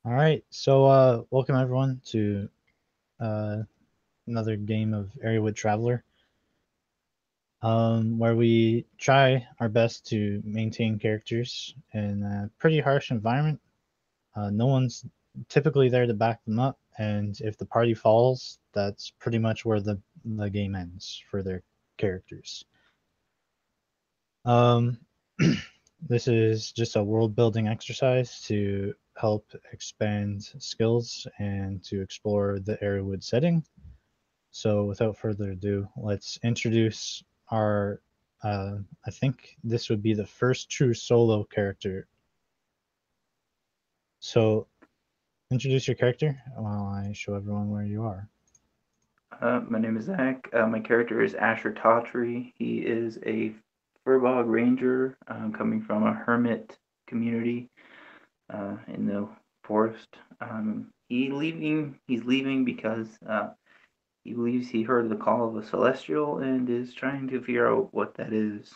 All right, so welcome everyone to uh, another game of Airewood Traveler, where we try our best to maintain characters in a pretty harsh environment. No one's typically there to back them up, and if the party falls, that's pretty much where the game ends for their characters. Um, this is just a world building exercise to help expand skills and to explore the Airewood setting. So without further ado, let's introduce our. I think this would be the first true solo character. So introduce your character while I show everyone where you are. My name is Zach. My character is Asher Tawtry. He is a Furbog Ranger coming from a hermit community in the forest. He's leaving because he believes he heard the call of a celestial and is trying to figure out what that is.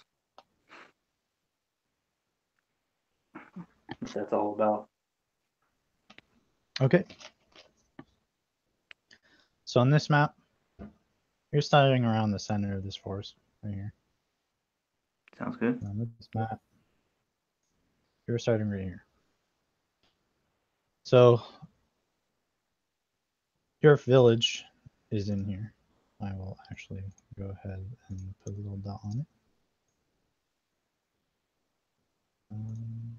What that's all about. Okay. So on this map, you're starting around the center of this forest right here. Sounds good. On this map, you're starting right here. So your village is in here. I will actually go ahead and put a little dot on it. Um,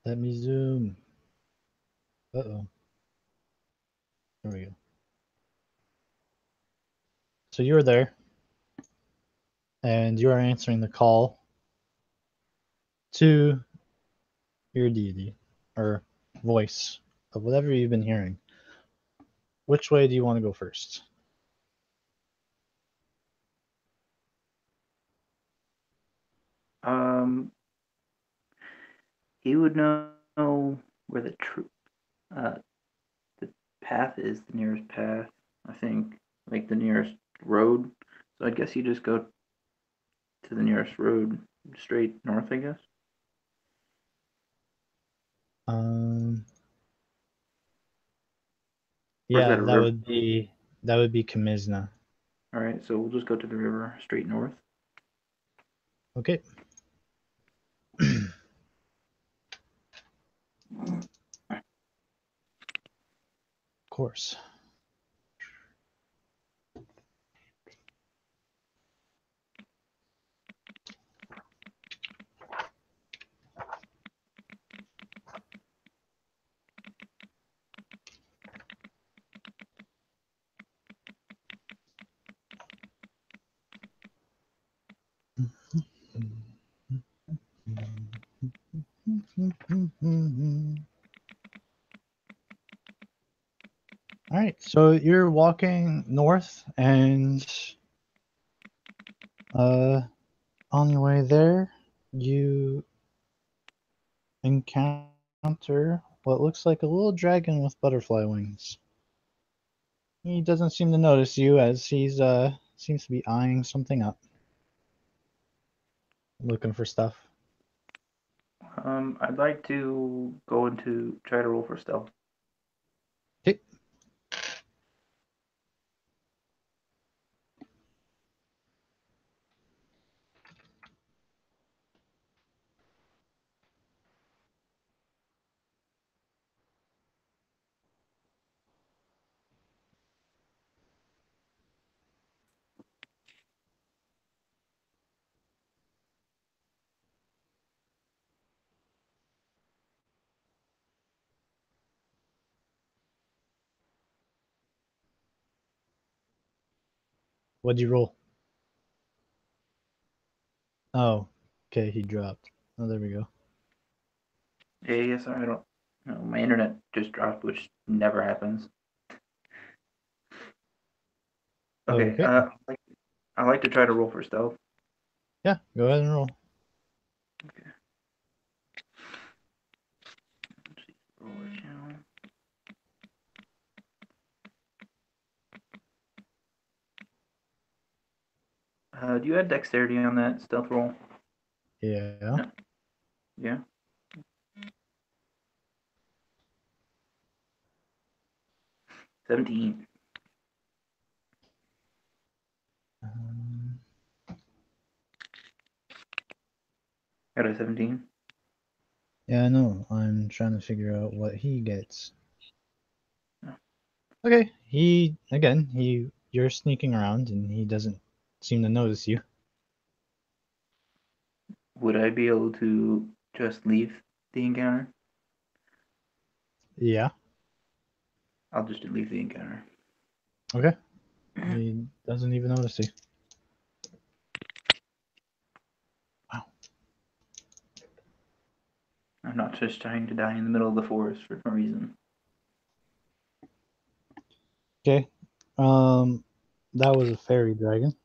Let me zoom. Uh-oh. There we go. So you're there, and you are answering the call to your deity or voice of whatever you've been hearing. Which way do you want to go first? Um, he would know where uh, the path is, the nearest path. I think, like the nearest road. So I guess you just go to the nearest road straight north, I guess. Um, Or is yeah, that a river? that would be Kamizna. All right, so we'll just go to the river straight north. Okay. Of course. All right, so you're walking north, and uh, on your way there, you encounter what looks like a little dragon with butterfly wings. He doesn't seem to notice you as he's seems to be eyeing something up, looking for stuff. I'd like to go into try to roll for stealth. Okay. What'd you roll? Oh, okay, he dropped. Oh, there we go. Yeah, yes, I don't. No, my internet just dropped, which never happens. Okay, Okay. I like to try to roll for stealth. Yeah, go ahead and roll. Okay. Let's see. Roll a challenge. Do you add dexterity on that stealth roll? Yeah. No. Yeah. 17. Um, Got a 17. yeah, I know. I'm trying to figure out what he gets. Oh. Okay, you're sneaking around and he doesn't seem to notice you. Would I be able to just leave the encounter? Yeah. I'll just leave the encounter. Okay. He doesn't even notice you. Wow. I'm not just trying to die in the middle of the forest for no reason. Okay. That was a fairy dragon.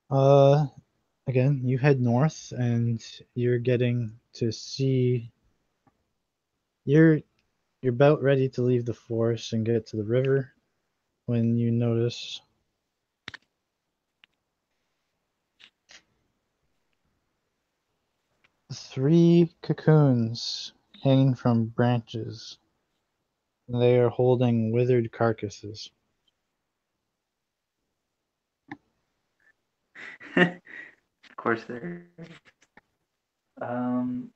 Uh, Again, you head north and you're getting to see you're you're about ready to leave the forest and get to the river when you notice three cocoons hanging from branches. They are holding withered carcasses. Of course, they're. Um,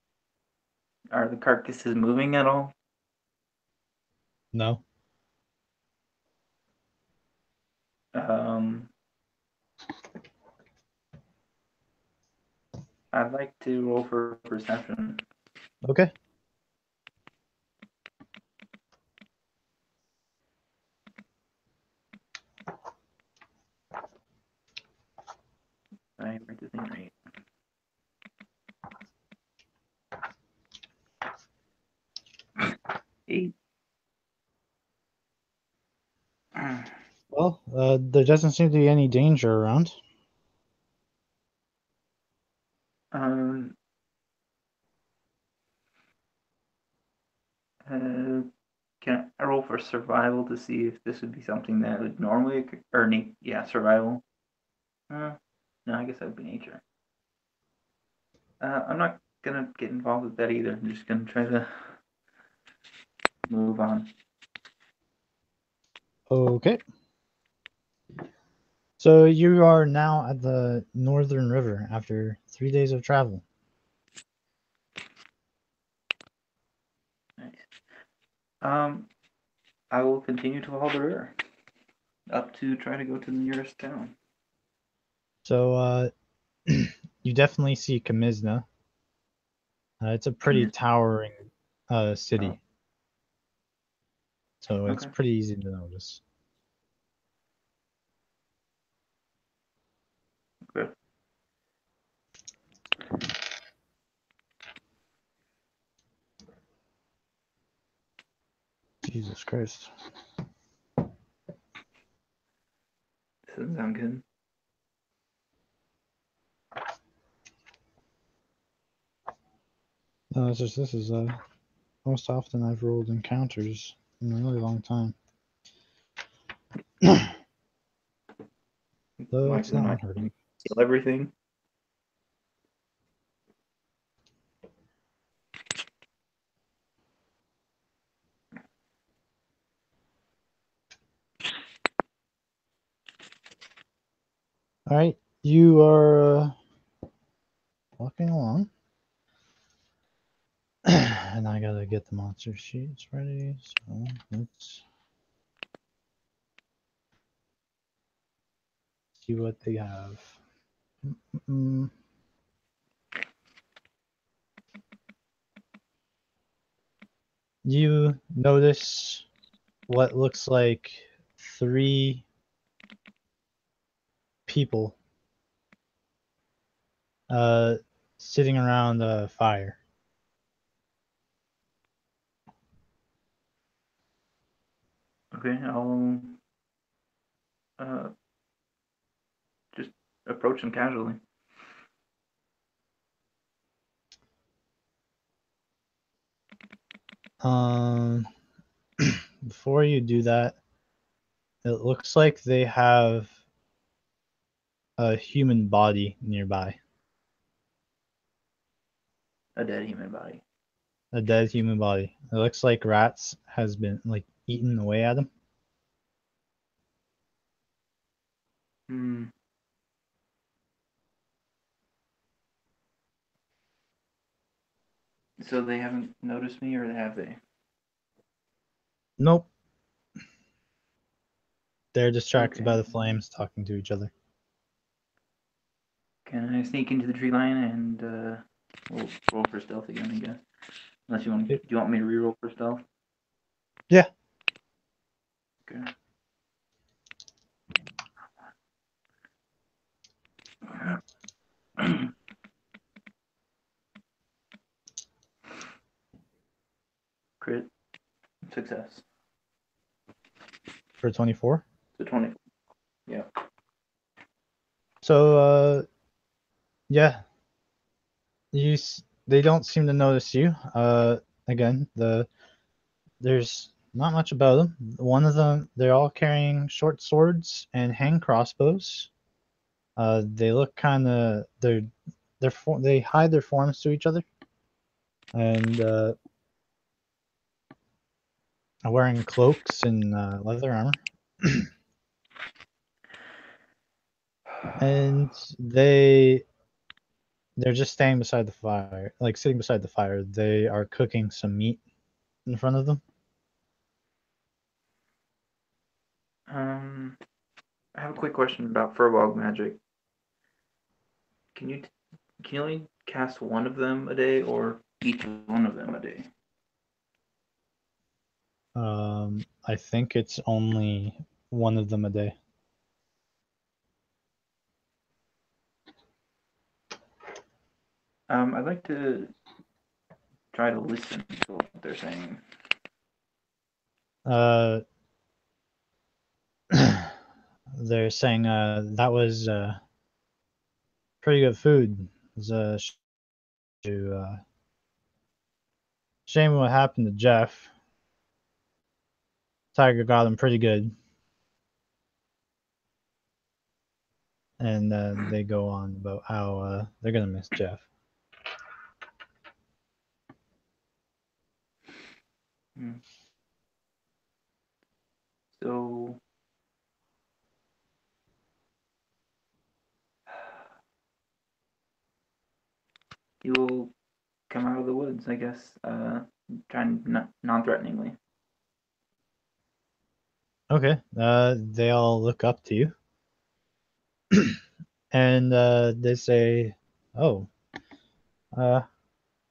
are the carcasses moving at all? No. Um, I'd like to roll for perception. Okay. I write the thing right. 8. Well, there doesn't seem to be any danger around. Um, uh, can I roll for survival to see if this would be something that would normally or yeah, survival. No, I guess that would be nature. I'm not gonna get involved with that either. I'm just gonna try to move on. Okay. So you are now at the Northern River after 3 days of travel. Nice. Um, I will continue to follow the river up to try to go to the nearest town. So you definitely see Kamizna. It's a pretty Commit. towering Oh, city, so it's okay. pretty easy to notice. Good. Jesus Christ. This doesn't sound good. No, this is most often I've rolled encounters in a really long time. Though Why it's do not not unheard of. kill everything? All right, you are walking along, and I gotta get the monster sheets ready. So let's see what they have. Mm, you notice what looks like three people uh, sitting around a fire. Okay, I'll uh, just approach them casually. Um, Before you do that, it looks like they have a human body nearby, A dead human body. a dead human body. It looks like rats has been like eaten away at them. Hmm. So they haven't noticed me, or have they? Nope, they're distracted by Okay. the flames, talking to each other. Can I sneak into the tree line and we'll roll for stealth again, I guess. Unless you want, do you want me to reroll for stealth? Yeah. Okay. Crit success. For 24. So 20. Yeah. So yeah, they don't seem to notice you. Again, there's not much about them. One of them, they're all carrying short swords and hand crossbows. They look kind of they hide their forms to each other, and are wearing cloaks and leather armor. And they're just staying beside the fire, like sitting beside the fire. They are cooking some meat in front of them. Um, I have a quick question about Furbolg magic. Can you can you only cast one of them a day, or each one of them a day? I think it's only one of them a day. I'd like to try to listen to what they're saying. Uh, they're saying that was pretty good food. It was shame what happened to Jeff. Tiger got him pretty good, and they go on about how they're gonna miss Jeff. Hmm. So you will come out of the woods, I guess. Trying non-threateningly. Okay, they all look up to you, and they say, "Oh, uh,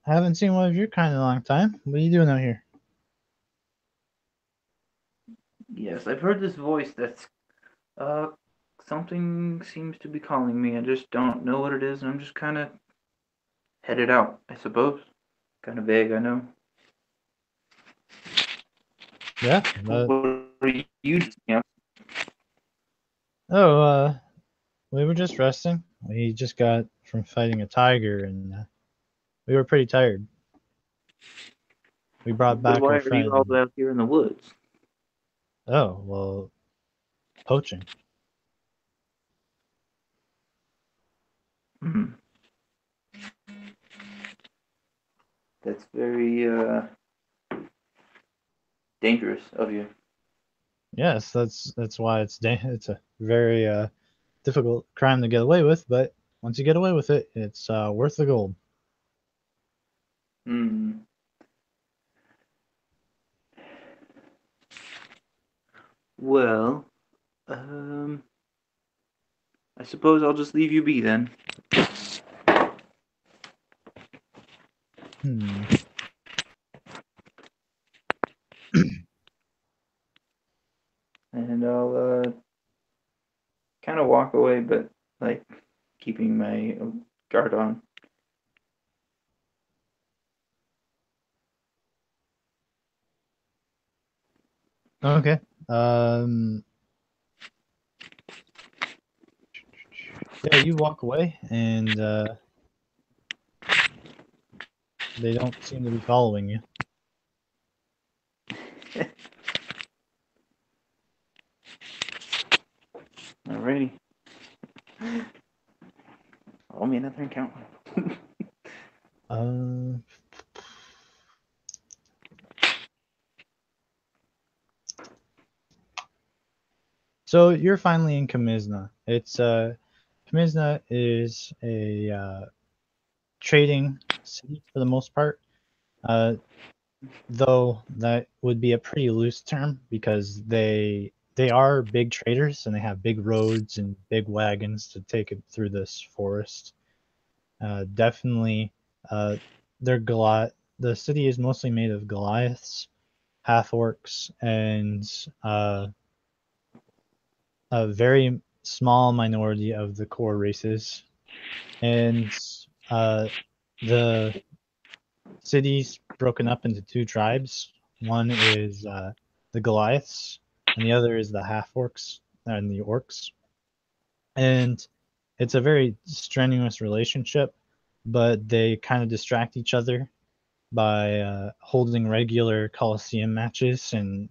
I haven't seen one of your kind in a long time. What are you doing out here?" Yes, I've heard this voice that's uh something seems to be calling me. I just don't know what it is, and I'm just kind of headed out, I suppose. Kind of vague, I know. Yeah. What are you doing? Yeah. Oh, we were just resting. We just got from fighting a tiger, and we were pretty tired. We brought But back why our are you all friend. out here in the woods? Oh, well, poaching. Hmm. That's very dangerous of you. Yes, that's why it's a very difficult crime to get away with, but once you get away with it, it's worth the gold. Hmm. Well, um, I suppose I'll just leave you be then. Hmm. And I'll kind of walk away, but like keeping my guard on. Okay. Yeah, you walk away, and they don't seem to be following you. Alrighty. Roll me another encounter. Uh, so you're finally in Kamizna. Kamizna is a trading city for the most part. Uh, though that would be a pretty loose term because they are big traders and they have big roads and big wagons to take it through this forest. Definitely, uh, they're Goliath. The city is mostly made of Goliaths, half orcs, and a very small minority of the core races. And uh, the city's broken up into two tribes. One is the Goliaths, and the other is the half orcs and the orcs. And it's a very strenuous relationship, but they kind of distract each other by holding regular Coliseum matches and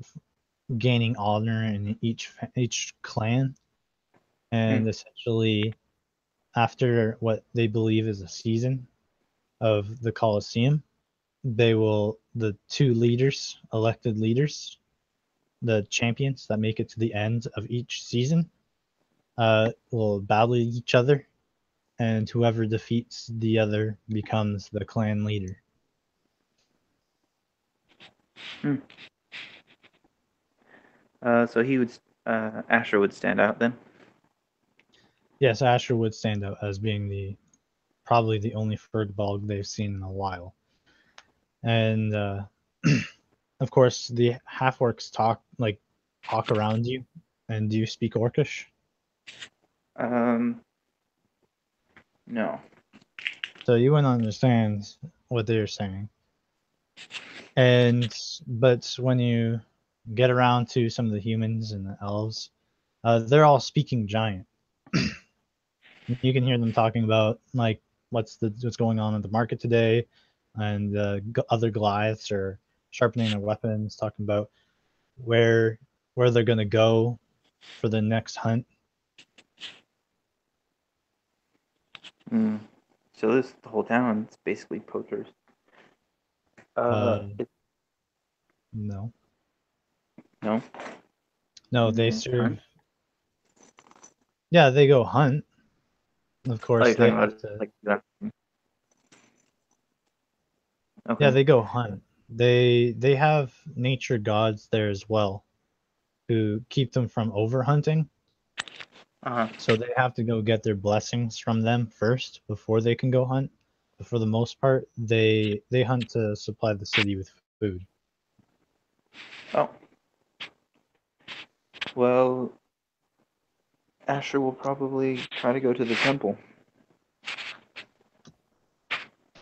gaining honor in each clan. Hmm. And essentially, after what they believe is a season of the Coliseum, the two leaders, elected leaders, the champions that make it to the end of each season, will battle each other, and whoever defeats the other becomes the clan leader. Hmm. So he would, Asher would stand out then. Yes, Asher would stand out as being the probably the only Fergbalg they've seen in a while. And of course, the half orcs talk around you. And do you speak Orcish? Um, no. So you wouldn't understand what they're saying. And but when you get around to some of the humans and the elves, they're all speaking giant. You can hear them talking about like what's going on in the market today, and other Goliaths are sharpening their weapons, talking about where where they're gonna go for the next hunt. Hmm. So this the whole town is basically poachers. Uh, It, no, no. no, they Mm, serve. hunt. Yeah, they go hunt. Of Oh, course, you're they talking have about to. like that. Yeah, Okay. they go hunt. They have nature gods there as well who keep them from overhunting. Uh huh. So they have to go get their blessings from them first before they can go hunt. But for the most part, they hunt to supply the city with food. Oh, well, Asher will probably try to go to the temple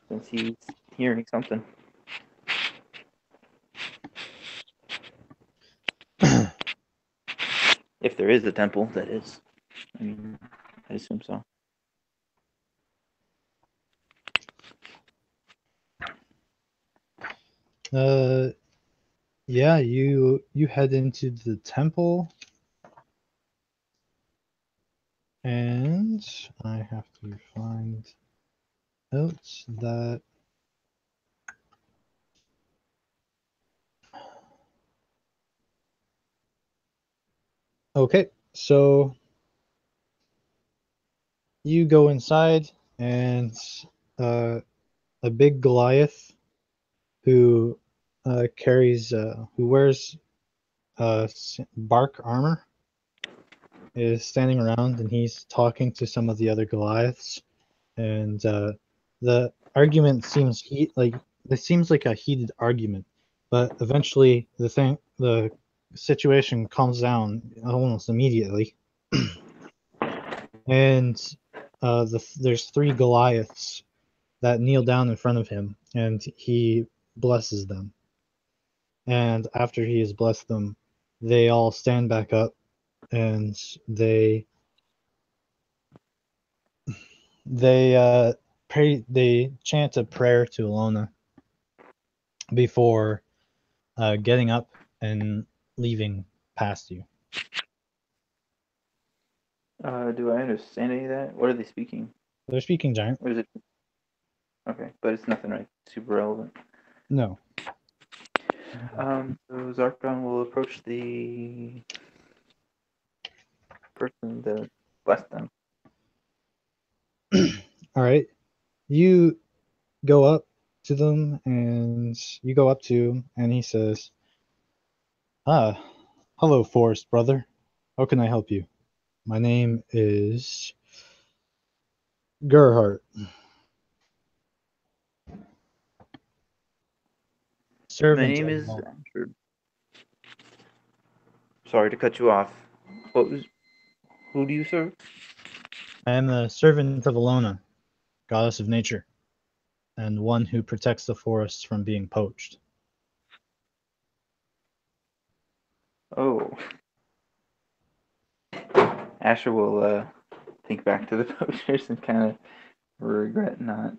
since he's hearing something. If there is a temple, that is. I mean, I assume so. uh, yeah, you head into the temple, and I have to find out that. Okay, so you go inside, and uh, a big Goliath who who wears bark armor is standing around, and he's talking to some of the other Goliaths, and the argument seems like this seems like a heated argument, but eventually the situation calms down almost immediately, and there's three Goliaths that kneel down in front of him, and he blesses them. And after he has blessed them, they all stand back up, and they pray. They chant a prayer to Alona before getting up and leaving past you. Do I understand any of that? What are they speaking? They're speaking giant. Or is it okay? But it's nothing right super relevant. No. So Zarkon will approach the person that blessed them. All right. You go up to them and you go up to him and he says, "Ah, hello, forest brother. How can I help you? My name is Gerhardt, My servant name of is Alona. Andrew. Sorry to cut you off. What was? Who do you serve? I am the servant of Alona, goddess of nature, and one who protects the forests from being poached." Oh, Asher will think back to the poachers and kind of regret not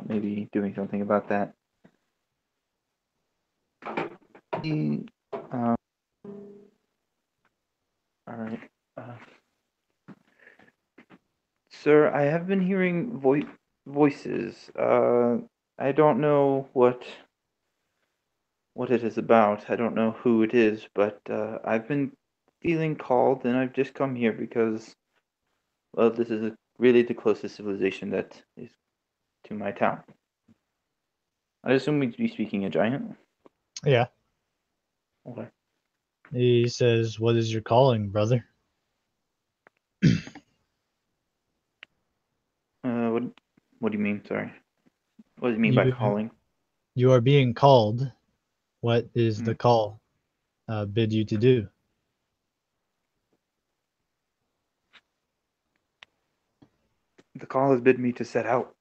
maybe doing something about that. He, all right, uh, sir. I have been hearing voices. I don't know what it is about. I don't know who it is, but I've been feeling called, and I've just come here because, well, this is really the closest civilization that is to my town. I assume we'd be speaking a giant. Yeah. Okay. He says, "What is your calling, brother?" What? What do you mean? Sorry. What do you mean by You calling? you are being called. What is Hmm. the call bid you to do? The call has bid me to set out.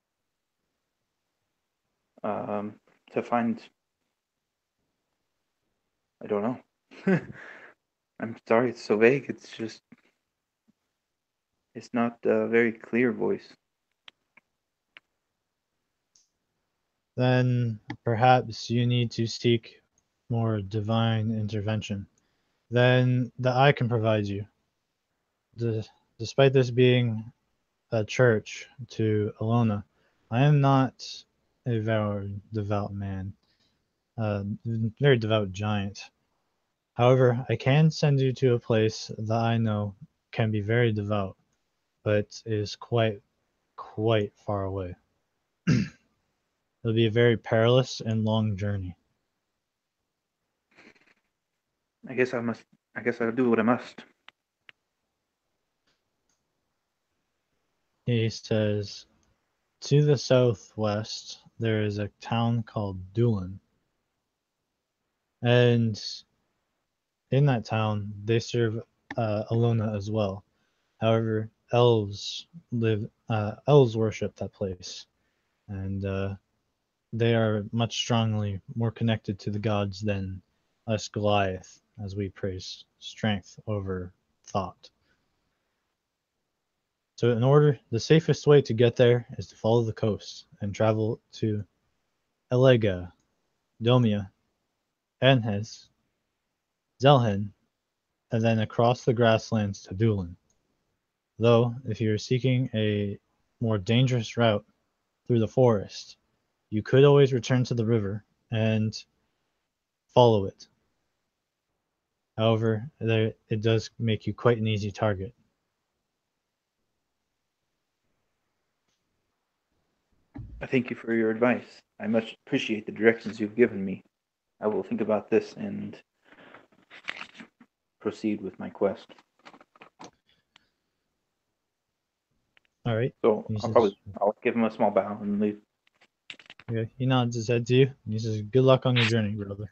To find. I don't know. I'm sorry. It's so vague. It's just. It's not a very clear voice. Then perhaps you need to seek more divine intervention than that I can provide you. Despite this being a church to Alona, I am not a very devout man, very devout giant. However, I can send you to a place that I know can be very devout, but is quite far away. It'll be a very perilous and long journey. I guess I must. I guess I'll do what I must. He says, to the southwest, there is a town called Doolin. And in that town, they serve Alona as well. However, elves worship that place. And they are much strongly more connected to the gods than us Goliath, as we praise strength over thought. So, in order, the safest way to get there is to follow the coast and travel to Elega, Domia, Enhes, Zelhen, and then across the grasslands to Doolin. Though, if you are seeking a more dangerous route through the forest, you could always return to the river and follow it. However, it does make you quite an easy target. I thank you for your advice. I much appreciate the directions you've given me. I will think about this and proceed with my quest. All right. So He I'll probably says, I'll give him a small bow and leave. okay. He nods his head to you. And he says, "Good luck on your journey, brother."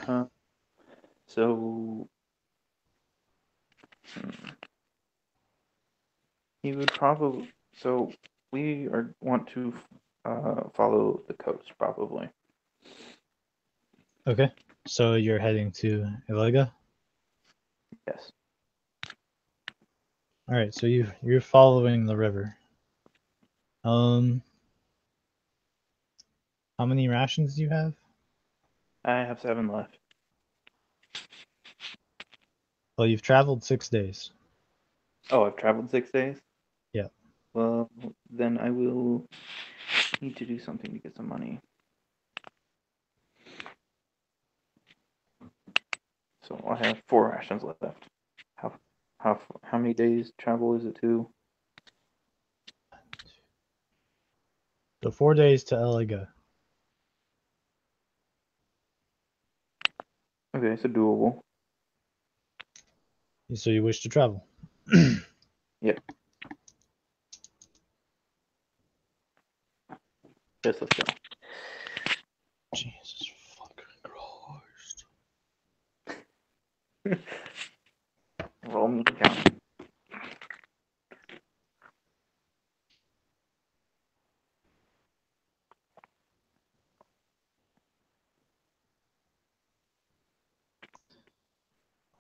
Uh, so hmm, he would probably. So we are want to follow the coast probably. Okay. So you're heading to Ilega. Yes. All right. So you're following the river. Um, how many rations do you have? I have 7 left. Well, you've traveled 6 days. Oh, I've traveled 6 days? Yeah. Well, then I will need to do something to get some money. So I have 4 rations left. How how many days travel is it to? So 4 days to Eliga. Okay, so doable. So you wish to travel. Yeah, let's go. Jesus fucking Christ. Roll me down.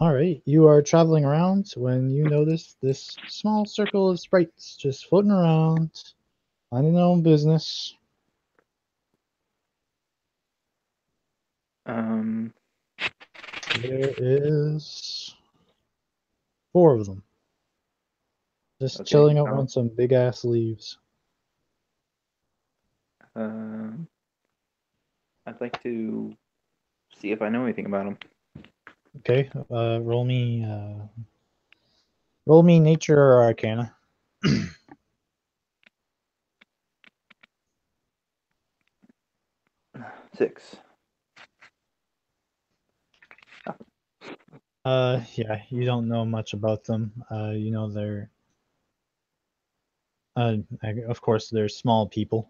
All right, you are traveling around when you notice this small circle of sprites just floating around, minding their own business. Um, There is four of them, just okay. chilling out on some big ass leaves. Um, I'd like to see if I know anything about them. Okay, roll me nature or arcana. 6. Yeah, you don't know much about them. You know of course they're small people,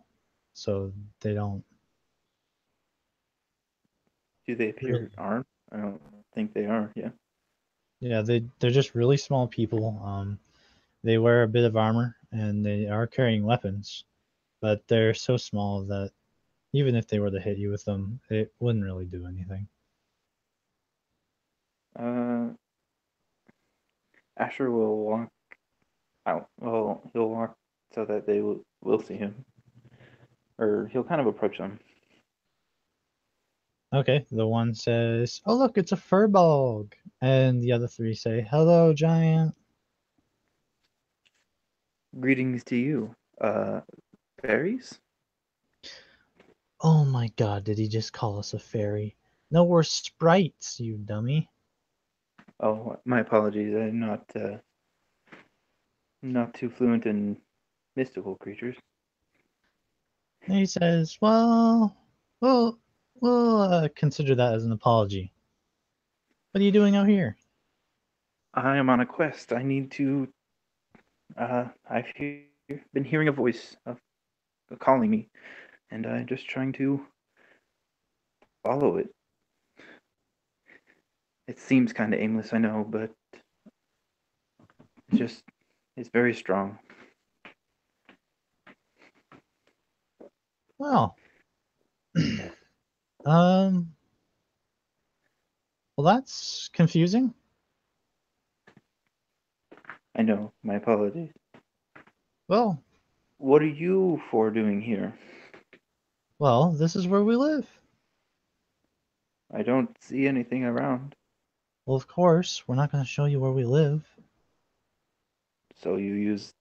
so they don't Do they really. appear armed? I don't think they are. Yeah. Yeah, they're just really small people. They wear a bit of armor and they are carrying weapons, but they're so small that even if they were to hit you with them, it wouldn't really do anything. Uh, Asher will walk out. Well, he'll walk so that they will see him, or he'll kind of approach them. Okay, the one says, "Oh look, it's a furball," and the other three say, "Hello, giant." Greetings to you, fairies. Oh my god, did he just call us a fairy? No, we're sprites, you dummy. Oh, my apologies. I'm not too fluent in mystical creatures. And he says, we'll consider that as an apology. What are you doing out here?" I am on a quest. I need to. Been hearing a voice calling me, and I'm just trying to follow it. It seems kind of aimless, I know, but it's just it's very strong. Well, um, well, that's confusing. I know. My apologies. Well, What are you for doing here? well, this is where we live. I don't see anything around. Well, of course, we're not going to show you where we live. So you use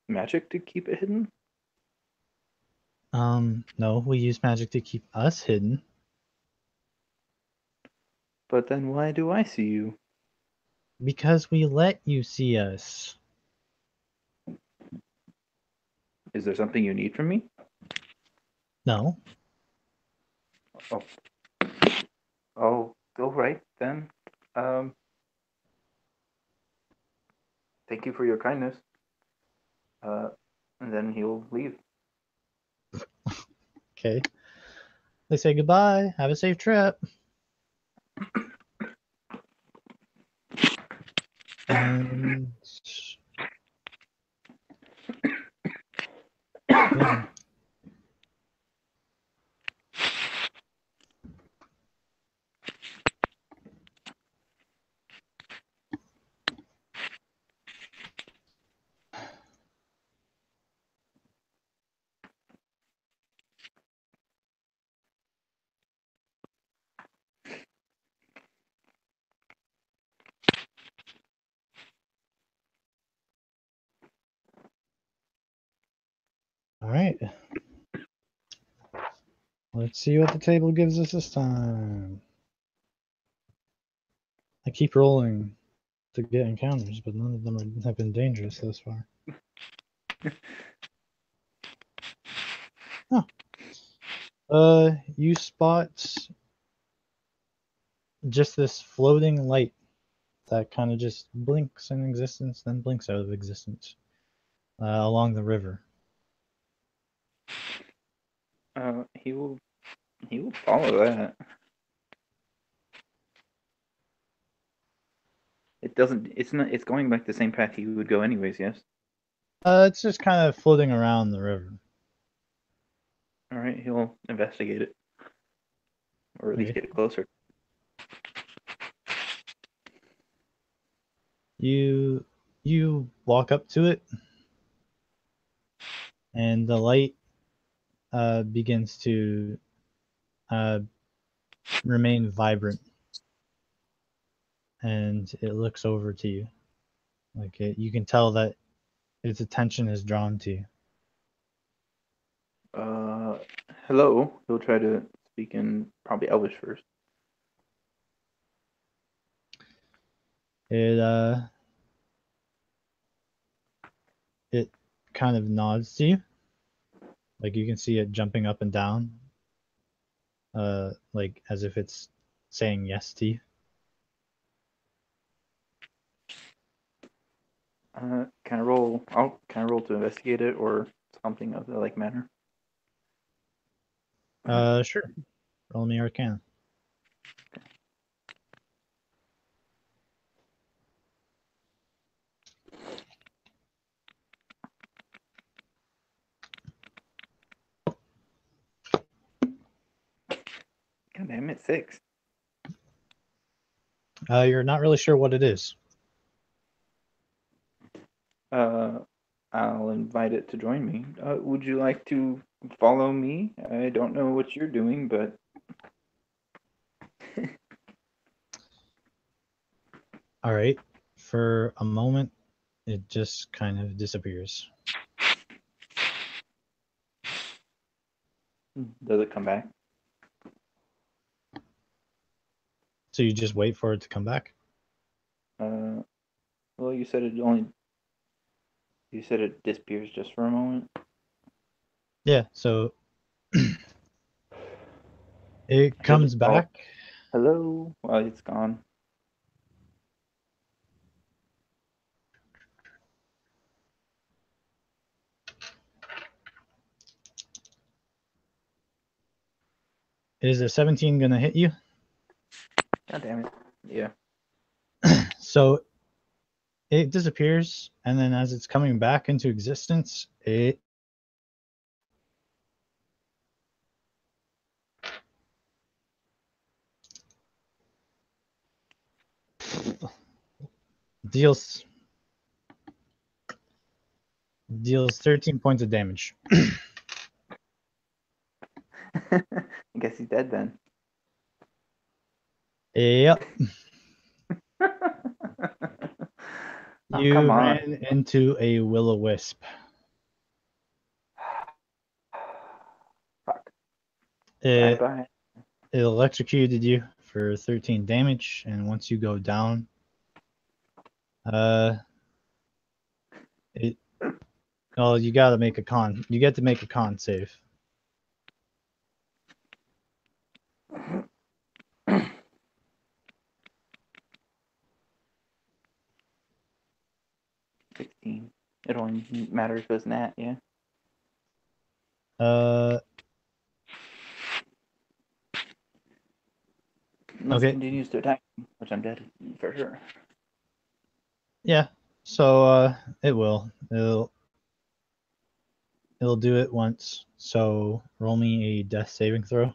magic to keep it hidden? No, we use magic to keep us hidden But then why do I see you? because we let you see us. Is there something you need from me? No, Oh, oh, all right then. Um, thank you for your kindness. Uh, and then he'll leave. okay. They say goodbye. Have a safe trip. And yeah. All right. Let's see what the table gives us this time. I keep rolling to get encounters, but none of them have been dangerous thus far. You spot just this floating light that kind of just blinks in existence, then blinks out of existence along the river. He will follow that. It doesn't. It's not. It's going like the same path he would go anyways. Yes. It's just kind of floating around the river. All right. He'll investigate it, or at least Okay. get closer. You walk up to it, and the light begins to uh, remain vibrant, and it looks over to you. You can tell that its attention is drawn to you. Hello. He'll try to speak in probably Elvish first. It it kind of nods to you. Like you can see it jumping up and down, like as if it's saying yes to you. Kind of roll. I'll kind of roll to investigate it or something of the like manner. Sure. Roll me Arcana. God damn it, 6. You're not really sure what it is. I'll invite it to join me. Would you like to follow me? I don't know what you're doing, but All right. For a moment, it just kind of disappears. does it come back? So you just wait for it to come back. Well, you said it only. You said it disappears just for a moment. Yeah. So it He'll just comes call it, back. hello. Well, it's gone. Is a 17 gonna hit you? God damn it. Yeah. So it disappears, and then as it's coming back into existence, it deals 13 points of damage. I guess he's dead then. Yep. Oh, come You on. ran into a will-o-wisp. Fuck. Bye It bye. it electrocuted you for 13 damage, and once you go down, uh, it you gotta make a con. You get to make a con save. $16. It only matters if it's nat, yeah. Uh, Unless it okay, continues to attack me, which I'm dead for sure. yeah. So it will. It'll do it once. So roll me a death saving throw.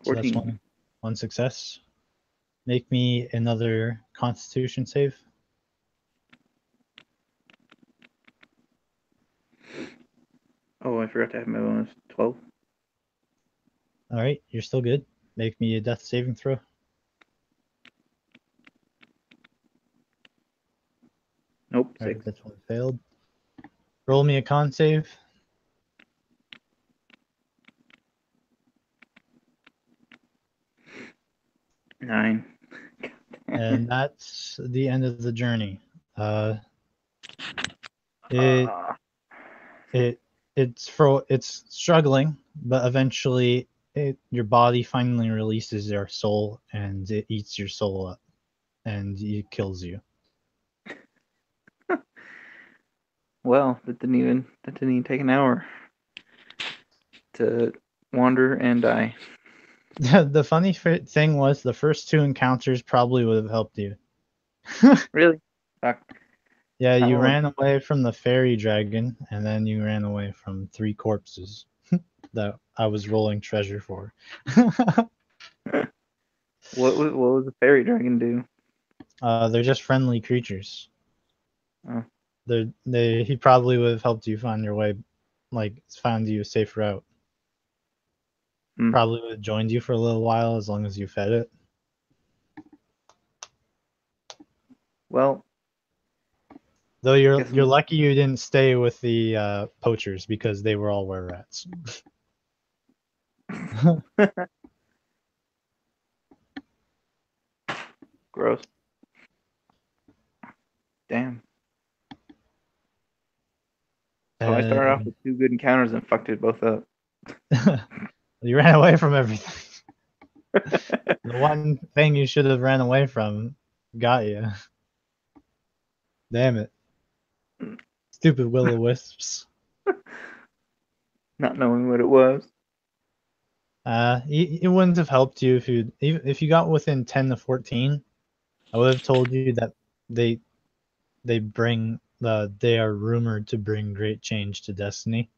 So that's 14. one success. Make me another Constitution save. Oh, I forgot to have my bonus. 12. All right, you're still good. Make me a death saving throw. All right, 6. this one failed. Roll me a con save, 9. and that's the end of the journey. Uh, it Ah, it it's struggling, but eventually your body finally releases your soul and it eats your soul up and it kills you. well, that didn't even take an hour to wander and die. The funny thing was the first two encounters probably would have helped you. Really? Fuck. Yeah, you How ran away from the fairy dragon and then you ran away from three corpses that I was rolling treasure for. what was the fairy dragon do? They're just friendly creatures. Oh, He probably would have helped you find your way, like found you a safe route. hmm. Probably would have joined you for a little while as long as you fed it. Well, Though guess you're lucky you didn't stay with the poachers because they were all were rats. gross. Damn. So I started off And with 2 good encounters and fucked it both up. you ran away from everything. The one thing you should have ran away from got you. Damn it. Stupid will o wisps. Not knowing what it was. It wouldn't have helped you if you got within 10 to 14. I would have told you that they they are rumored to bring great change to Destiny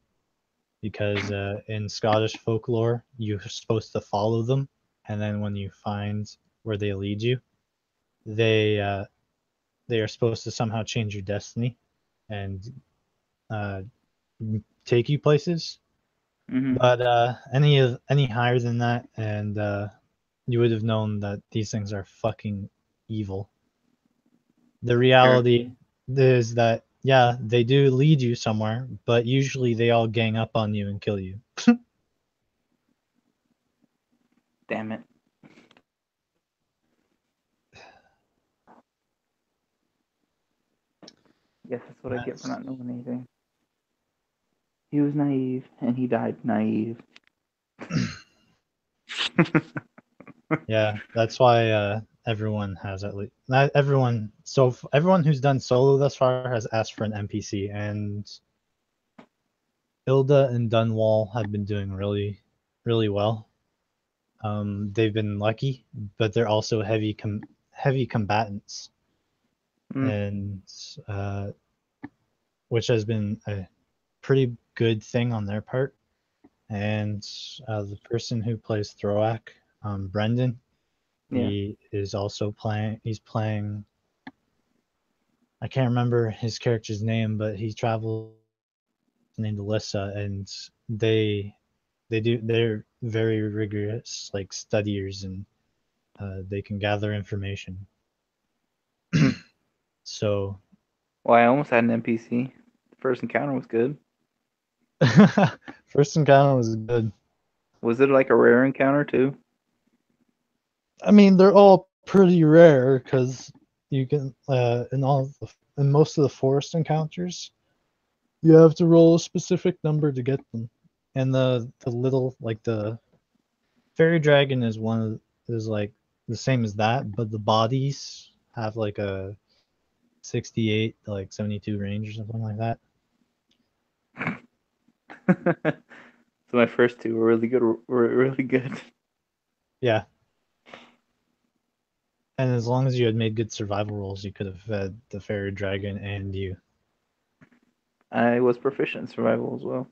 because in Scottish folklore you're supposed to follow them, and then when you find where they lead you, they uh, they are supposed to somehow change your destiny and uh, take you places. Hmm. But any higher than that, and you would have known that these things are fucking evil. The reality Apparently. is that yeah, they do lead you somewhere, but usually they all gang up on you and kill you. Damn it. Guess that's what I get for That's not knowing anything. He was naive, and he died naive. yeah, that's why everyone has at least not everyone everyone who's done solo thus far has asked for an NPC, and Ilda and Dunwall have been doing really well. They've been lucky, but they're also heavy combatants, Mm, and uh, which has been a pretty good thing on their part. And the person who plays Throak, Brendan, yeah. he is also playing. He's playing. I can't remember his character's name, but he travels named Alyssa, and they're very rigorous like studiers, and they can gather information. Hmm. So Well, I almost had an NPC. The first encounter was good. first encounter was good. Was it like a rare encounter too? I mean, they're all pretty rare because you can in most of the forest encounters, you have to roll a specific number to get them. And the little like the fairy dragon is is like the same as that, but the bodies have like a 68 to like 72 range or something like that. So my first two were really good. Were really good. Yeah, and as long as you had made good survival rolls, you could have fed the fairy dragon and you. I was proficient in survival as well.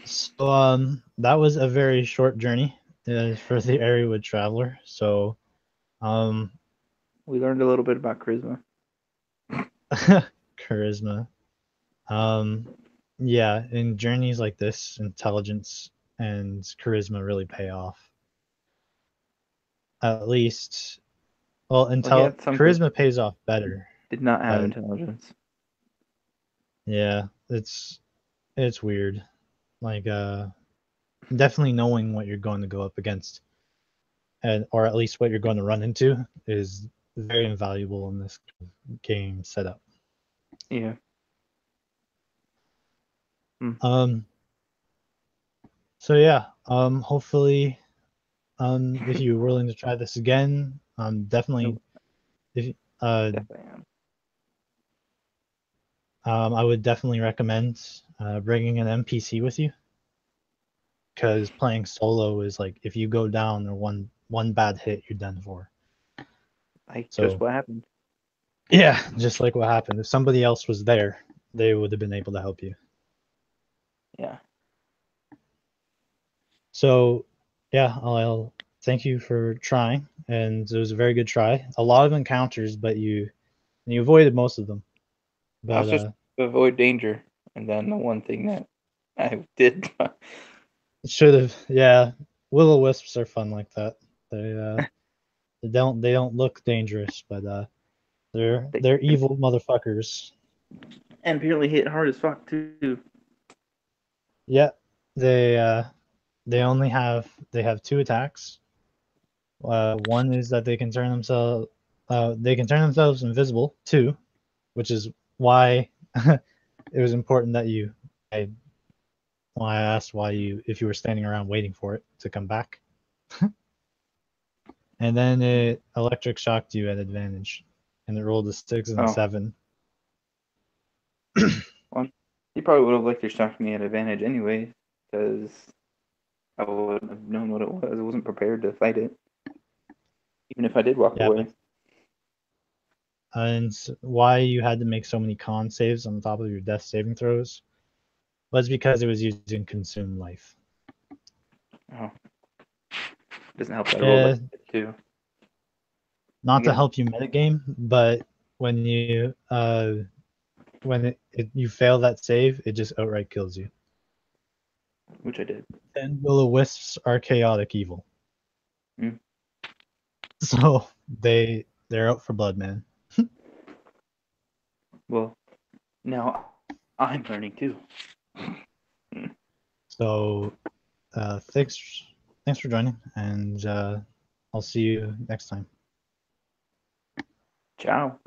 So that was a very short journey for the Airewood traveler. So um, We learned a little bit about charisma. charisma. Um, yeah, in journeys like this, intelligence and charisma really pay off. At least Well, Well, he had some good. charisma pays off better, Did not have but intelligence. yeah, it's weird. Like definitely knowing what you're going to go up against, and or at least what you're going to run into, is very invaluable in this game setup. Yeah. Hmm. Um. So yeah. Hopefully, if you're willing to try this again, definitely Nope. if uh Definitely am. I would definitely recommend bringing an NPC with you, because playing solo is like if you go down or one bad hit, you're done for. Like just So what happened. yeah, just like what happened. If somebody else was there, they would have been able to help you. Yeah. So yeah, I'll thank you for trying, and it was a very good try. A lot of encounters, but you avoided most of them. I But was just avoid danger, and then the one thing that I did. should have, yeah. Will-o-wisps are fun like that. They they don't look dangerous, but they they're evil motherfuckers. and apparently hit hard as fuck too. Yeah, they they have two attacks. One is that they can turn themselves invisible too, which is why it was important that I why I asked why you if you were standing around waiting for it to come back. And then it electric shocked you at advantage, and it rolled a 6 and a Oh, 7. well, you probably would have liked your shock me at advantage anyways, because I wouldn't have known what it was. I wasn't prepared to fight it, even if I did walk Yeah, but away. and why you had to make so many con saves on top of your death saving throws was because it was using consume life. Oh, doesn't help that I rolled like Uh, too. I Not to get help you metagame, but when you fail that save, it just outright kills you. which I did. And will-o-wisps are chaotic evil, Mm. so they're out for blood, man. Well, now I'm learning too. So thanks for joining, and I'll see you next time. Ciao.